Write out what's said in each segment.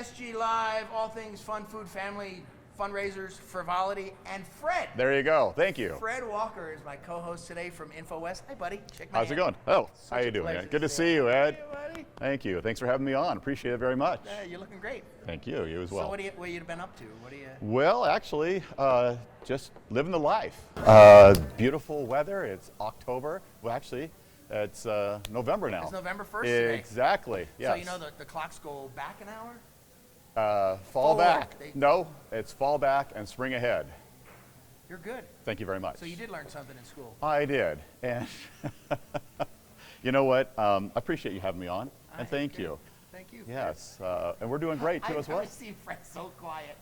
SG Live, all things fun, food, family, fundraisers, frivolity, and Fred. There you go. Thank you. Fred Walker is my co-host today from InfoWest. Hi, buddy. Shake my How's hand. it going? Oh, Such how you a doing? pleasure Good to see you, Ed. Hey, buddy. Thank you. Thanks for having me on. Appreciate it very much. You're looking great. Thank you. You as well. So what you been up to? What do you? Well, actually, just living the life. Beautiful weather. It's October. Well, actually, it's November now. It's November 1st today. Exactly. Yes. So you know the clocks go back an hour? Fall Forward. back. No, it's fall back and spring ahead. You're good. Thank you very much. So you did learn something in school. I did. And you know what? I appreciate you having me on. And thank you. Thank you. Yes. And we're doing great, too, as well. I've seen Fred so quiet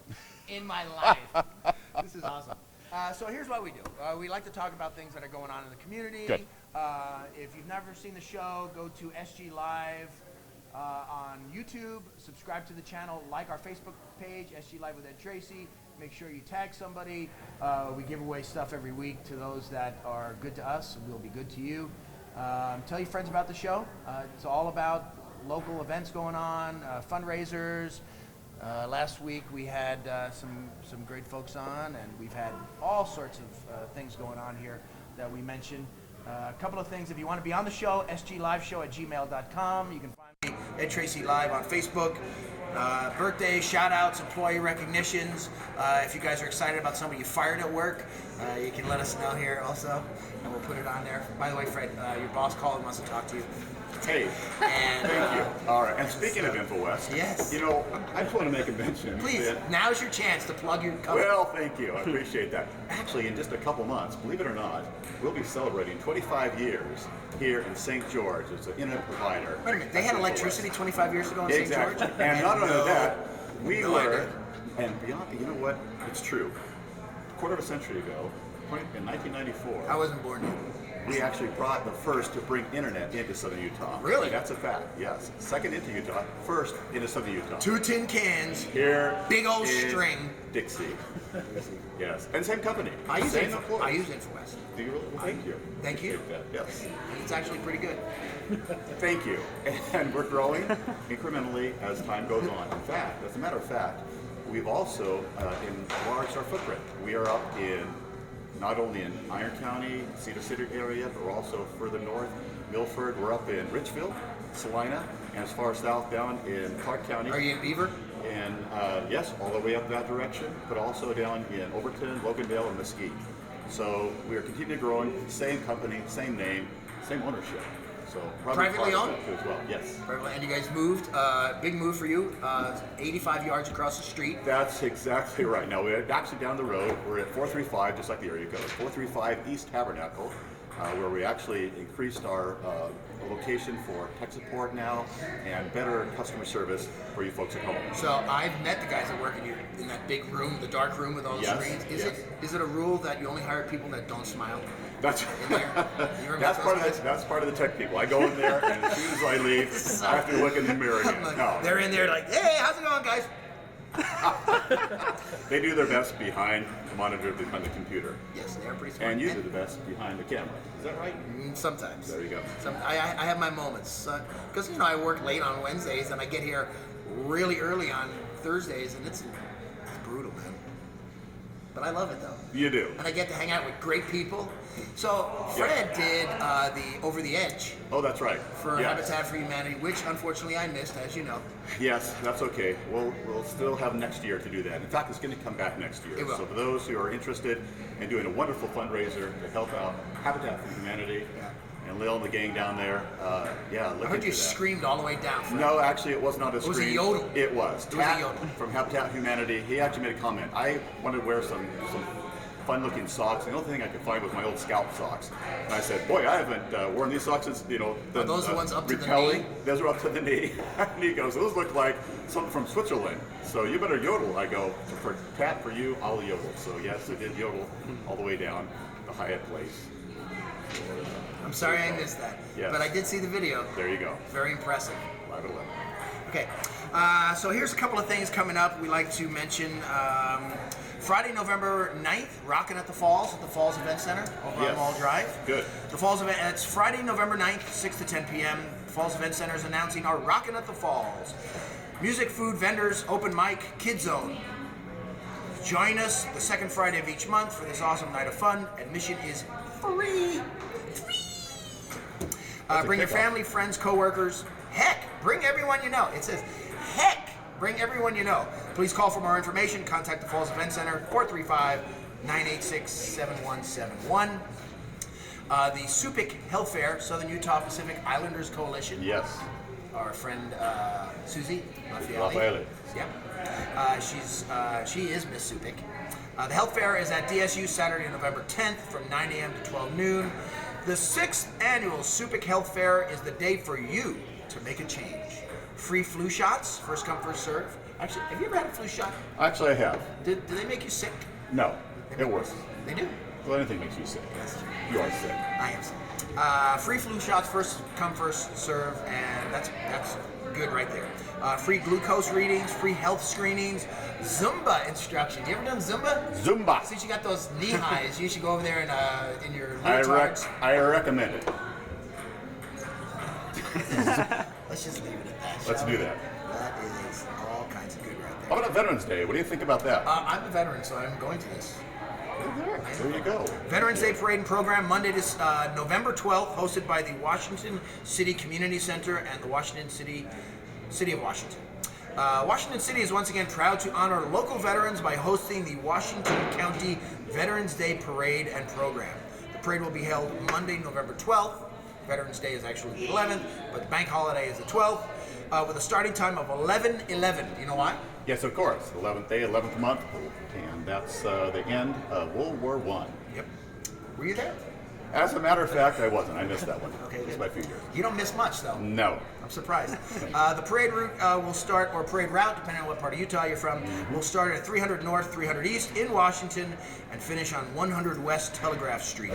in my life. This is awesome. So here's what we do. We like to talk about things that are going on in the community. Good. If you've never seen the show, go to SG Live on YouTube, subscribe to the channel, like our Facebook page, SG Live with Ed Tracey. Make sure you tag somebody. We give away stuff every week to those that are good to us, and we'll be good to you. Tell your friends about the show. It's all about local events going on, fundraisers. Last week we had some great folks on, and we've had all sorts of things going on here that we mentioned. A couple of things, if you want to be on the show, sgliveshow@gmail.com. You can find me, Ed Tracey Live, on Facebook. Birthdays, shout-outs, employee recognitions. If you guys are excited about somebody you fired at work, you can let us know here also, and we'll put it on there. By the way, Fred, your boss called and wants to talk to you. Hey, And, thank you. All right, and speaking of InfoWest, yes. you know, I just want to make a mention. Please, that- now's your chance to plug your company. Well, thank you. I appreciate that. Actually, in just a couple months, believe it or not, we'll be celebrating 25 years here in St. George as an internet provider. Wait a minute, they had electricity 25 years ago in St. George? Exactly. And not only that, we no were, idea. and beyond, you know what? It's true. A quarter of a century ago, in 1994, I wasn't born yet. we actually brought the first to bring internet into southern Utah. Really? That's a fact, yes. Second into Utah, first into southern Utah. 2 tin cans, Here big old is string. Dixie. Yes. And same company. I use same employees. InfoWest. Do you really? Well, thank you. Thank you. Appreciate that. Yes. And it's actually pretty good. Thank you. And we're growing incrementally as time goes on. In fact, as a matter of fact, we've also enlarged our footprint. We are up in not only in Iron County, Cedar City area, but we're also further north, Milford. We're up in Richfield, Salina, and as far south down in Clark County. Are you in Beaver? And yes, all the way up that direction, but also down in Overton, Logandale, and Mesquite. So we are continuing growing, same company, same name, same ownership. So probably Privately part of owned? it as well. Yes. And you guys moved, big move for you, 85 yards across the street. That's exactly right. Now we're actually down the road. We're at 435, just like the area code, 435 East Tabernacle, where we actually increased our location for tech support now and better customer service for you folks at home. So I've met the guys that work in that big room, the dark room with all the Yes, screens. yes. Is it a rule that you only hire people that don't smile? That's In there? You ever met that's those part of guys? that's part of the tech people. I go in there and as soon as I leave, I have to look in the mirror again. Like, No, they're in there like, hey, how's it going, guys? they do their best behind the monitor, behind the computer, Yes, they're pretty smart. and you do the best behind the camera. Is that right? Sometimes. There you go. I have my moments because I work late on Wednesdays and I get here really early on Thursdays, and it's brutal, man. But I love it though, You do. and I get to hang out with great people. So Fred did the Over the Edge Oh, that's right. for Yes. Habitat for Humanity, which unfortunately I missed, as you know. Yes, that's okay. We'll still have next year to do that. In fact, it's going to come back next year. It will. So for those who are interested in doing a wonderful fundraiser to help out Habitat for Humanity and Lil and the gang down there, look I heard into you that. screamed all the way down. Fred. No, actually, it was not a was a scream. yodel. It was. It was a Tat yodel. from Habitat for Humanity. He actually made a comment. I wanted to wear some fun-looking socks. The only thing I could find was my old Scout socks. And I said, boy, I haven't worn these socks since, Are those the ones up to the repelling. knee? Those are up to the knee. And he goes, those look like something from Switzerland. So you better yodel. I go, for Tat, for you, I'll yodel. So yes, I did yodel all the way down the Hyatt place. I'm sorry I missed that, Yes. but I did see the video. There you go. Very impressive. 511. Okay, so here's a couple of things coming up we like to mention. Friday, November 9th, Rockin' at the Falls Event Center over on Yes. Mall Drive. Good. The Falls event, it's Friday, November 9th, 6 to 10 p.m. The Falls Event Center is announcing our Rockin' at the Falls. Music, food, vendors, open mic, Kid Zone. Join us the second Friday of each month for this awesome night of fun. Admission is free. Bring your family, friends, co-workers. Heck, bring everyone you know. It says, heck, bring everyone you know. Please call for more information. Contact the Falls Event Center, 435-986-7171. The SUPIC Health Fair, Southern Utah Pacific Islanders Coalition. Yes. Our friend Susie Raffaele. Yep. She is Miss SUPIC. The health fair is at DSU Saturday, November 10th from 9 a.m. to 12 noon. The 6th annual SUPIC Health Fair is the day for you to make a change. Free flu shots, first come, first serve. Actually, have you ever had a flu shot? Actually, I have. Do they make you sick? No, it works. They do? Well, anything makes you sick. That's true. You are sick. I am sick. Free flu shots, first come, first serve, and that's good right there. Free glucose readings, free health screenings, Zumba instructions. You ever done Zumba? Zumba. Since you got those knee highs, you should go over there in your leotards. I recommend it. Let's just leave it at that. Let's do that. That is all kinds of good right How there. about Veterans Day? What do you think about that? I'm a veteran, so I'm going to this. There you go. Veterans Day Parade and Program, Monday to November 12th, hosted by the Washington City Community Center and the City of Washington. Washington City is once again proud to honor local veterans by hosting the Washington County Veterans Day Parade and Program. The parade will be held Monday, November 12th. Veterans Day is actually the 11th, but the bank holiday is the 12th, with a starting time of 11:11. Do you know why? Yes, of course. 11th day, 11th month, and that's the end of World War I. Yep. Were you there? As a matter of fact, I wasn't. I missed that one. Okay, Just good. by a few years. You don't miss much, though. No. I'm surprised. The parade route will start, or parade route, depending on what part of Utah you're from, will start at 300 North, 300 East in Washington and finish on 100 West Telegraph Street.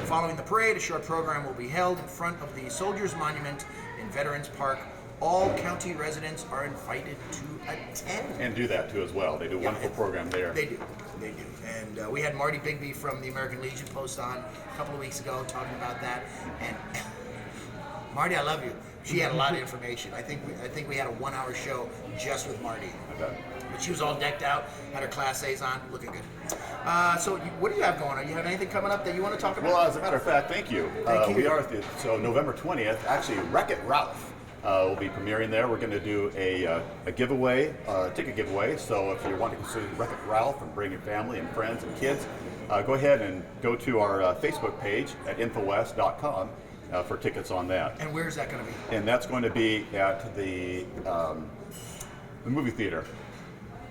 Following the parade, a short program will be held in front of the Soldiers Monument in Veterans Park. All county residents are invited to attend. And do that too as well. They do a wonderful program there. They do. They do. And we had Marty Bigby from the American Legion post on a couple of weeks ago talking about that. And Marty, I love you. She had a lot of information. I think we had a 1-hour show just with Marty. I bet. But she was all decked out, had her Class A's on, looking good. So what do you have going on? You have anything coming up that you want to talk about? Well, as a matter of fact, thank you. Thank you. We are so November 20th. Actually, Wreck-It Ralph will be premiering there. We're going to do a giveaway, ticket giveaway. So if you want to consider Wreck-It Ralph and bring your family and friends and kids, go ahead and go to our Facebook page at infowest.com for tickets on that. And where's that going to be? And that's going to be at the movie theater.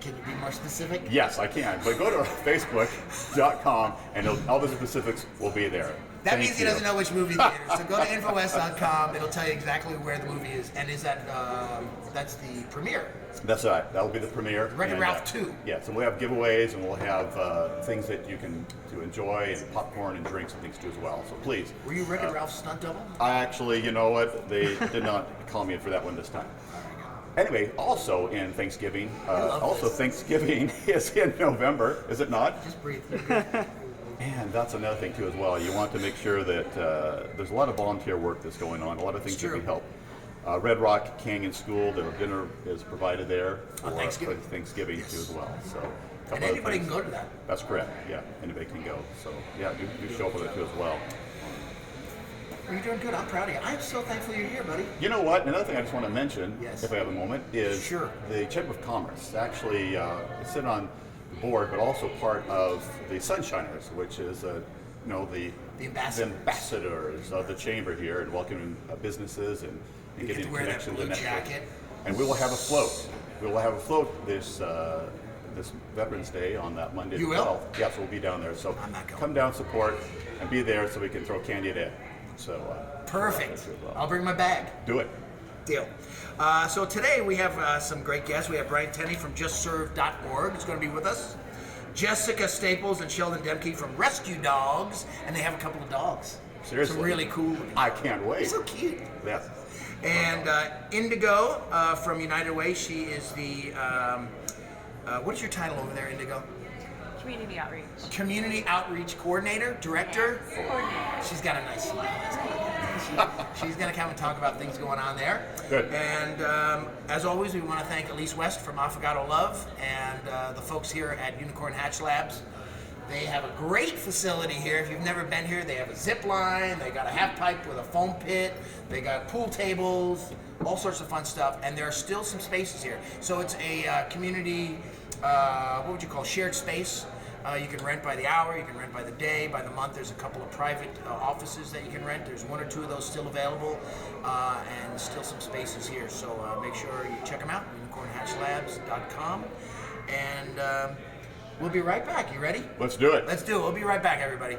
Can you be more specific? Yes, I can. But go to facebook.com and all the specifics will be there. That Thank means he you. doesn't know which movie theater. So go to infowest.com. It'll tell you exactly where the movie is. And is that that's the premiere? That's right. That'll be the premiere. Wreck-It And, Ralph 2. Yeah, so we'll have giveaways and we'll have things that you can to enjoy and popcorn and drinks and things too as well. So please. Were you Wreck-It Ralph's stunt double? I actually, you know what? They did not call me in for that one this time. Anyway, also in Thanksgiving, love this. Thanksgiving is in November, is it not? Just breathe. And that's another thing too as well. You want to make sure that there's a lot of volunteer work that's going on, a lot of things that true. can help. Red Rock Canyon School, their dinner is provided there On Thanksgiving. for Thanksgiving Yes. too as well. So, a And couple other anybody can things. go to that. That's correct. Yeah, anybody can go. So yeah, do show up with it too as well. You're doing good. I'm proud of you. I'm so thankful you're here, buddy. You know what? Another thing I just want to mention, Yes. if I have a moment, is Sure. the Chamber of Commerce. Actually, I sit on the board, but also part of the Sunshiners, which is the ambassadors of the chamber here and welcoming businesses and You get getting to wear that connections blue and networks. jacket. And we will have a float. We will have a float this Veterans Day on that Monday. You the will? 12th. Yes, we'll be down there. So I'm not going. come down, support, and be there so we can throw candy at Ed. So Perfect. as well. I'll bring my bag. Do it. Deal. So today we have some great guests. We have Brian Tenney from JustServe.org is going to be with us. Jessica Staples and Sheldon Demke from Rescue Dogs, and they have a couple of dogs. Seriously. Some really cool looking I dogs. can't wait. So cute. Yes. And Indigo from United Way. She is the what is your title over there, Indigo? Community outreach. Community Outreach Coordinator, Director. Coordinator. She's got a nice smile. She's going to come and talk about things going on there. Good. And as always, we want to thank Elise West from Affogato Love and the folks here at Unicorn Hatch Labs. They have a great facility here. If you've never been here, they have a zip line, they got a half pipe with a foam pit, they got pool tables, all sorts of fun stuff, and there are still some spaces here. So it's a community, what would you call, shared space. You can rent by the hour, you can rent by the day, by the month. There's a couple of private offices that you can rent. There's 1 or 2 of those still available, and still some spaces here. So make sure you check them out, unicornhatchlabs.com. And we'll be right back. You ready? Let's do it. Let's do it. We'll be right back, everybody.